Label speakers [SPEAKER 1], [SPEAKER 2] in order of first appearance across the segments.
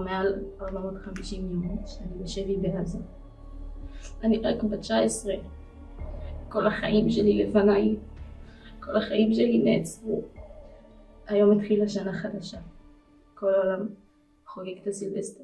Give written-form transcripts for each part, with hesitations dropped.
[SPEAKER 1] מעל 450 יום שאני בשבי בעזה. אני רק בת 19. כל החיים שלי לפניי, כל החיים שלי נעצרו. היום התחילה שנה חדשה. כל העולם חוגג את הסילבסטר.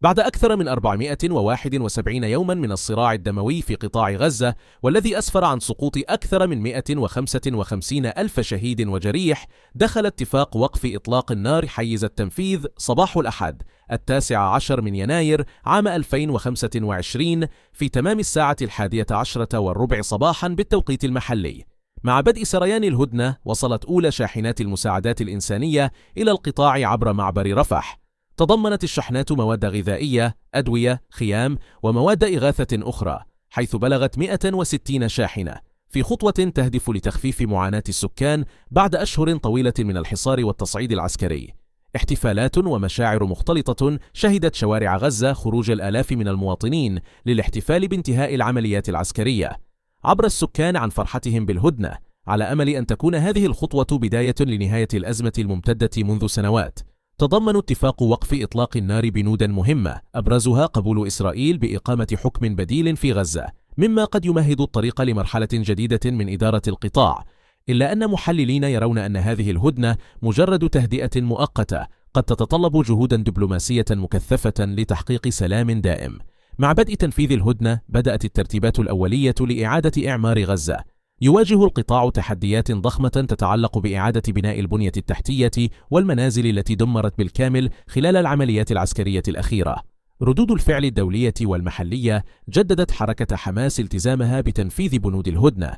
[SPEAKER 2] بعد أكثر من 471 يوما من الصراع الدموي في قطاع غزة، والذي أسفر عن سقوط أكثر من 155 ألف شهيد وجريح، دخل اتفاق وقف إطلاق النار حيز التنفيذ صباح الأحد 19 من يناير عام 2025 في تمام الساعة 11:15 صباحا بالتوقيت المحلي. مع بدء سريان الهدنة، وصلت أولى شاحنات المساعدات الإنسانية إلى القطاع عبر معبر رفح. تضمنت الشحنات مواد غذائية، أدوية، خيام، ومواد إغاثة أخرى، حيث بلغت 160 شاحنة، في خطوة تهدف لتخفيف معاناة السكان بعد أشهر طويلة من الحصار والتصعيد العسكري. احتفالات ومشاعر مختلطة شهدت شوارع غزة خروج الآلاف من المواطنين للاحتفال بانتهاء العمليات العسكرية. عبر السكان عن فرحتهم بالهدنة، على أمل أن تكون هذه الخطوة بداية لنهاية الأزمة الممتدة منذ سنوات. تضمن اتفاق وقف إطلاق النار بنودا مهمة، أبرزها قبول إسرائيل بإقامة حكم بديل في غزة، مما قد يمهد الطريق لمرحلة جديدة من إدارة القطاع. إلا أن محللين يرون أن هذه الهدنة مجرد تهدئة مؤقتة، قد تتطلب جهودا دبلوماسية مكثفة لتحقيق سلام دائم. مع بدء تنفيذ الهدنة، بدأت الترتيبات الأولية لإعادة إعمار غزة. يواجه القطاع تحديات ضخمة تتعلق بإعادة بناء البنية التحتية والمنازل التي دمرت بالكامل خلال العمليات العسكرية الأخيرة. ردود الفعل الدولية والمحلية جددت حركة حماس التزامها بتنفيذ بنود الهدنة،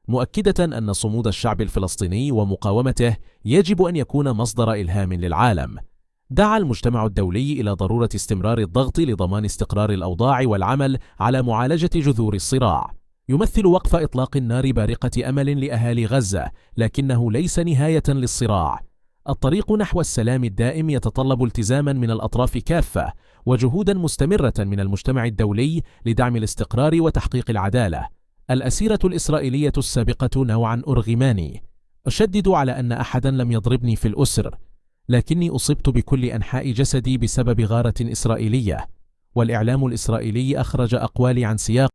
[SPEAKER 2] مؤكدة أن صمود الشعب الفلسطيني ومقاومته يجب أن يكون مصدر إلهام للعالم. دعا المجتمع الدولي إلى ضرورة استمرار الضغط لضمان استقرار الأوضاع والعمل على معالجة جذور الصراع. يمثل وقف إطلاق النار بارقة أمل لأهالي غزة، لكنه ليس نهاية للصراع. الطريق نحو السلام الدائم يتطلب التزاما من الأطراف كافة، وجهودا مستمرة من المجتمع الدولي لدعم الاستقرار وتحقيق العدالة. الأسيرة الإسرائيلية السابقة نوعا أرغماني: أشدد على أن أحدا لم يضربني في الأسر، لكني أصبت بكل أنحاء جسدي بسبب غارة إسرائيلية. والإعلام الإسرائيلي أخرج أقوالي عن سياق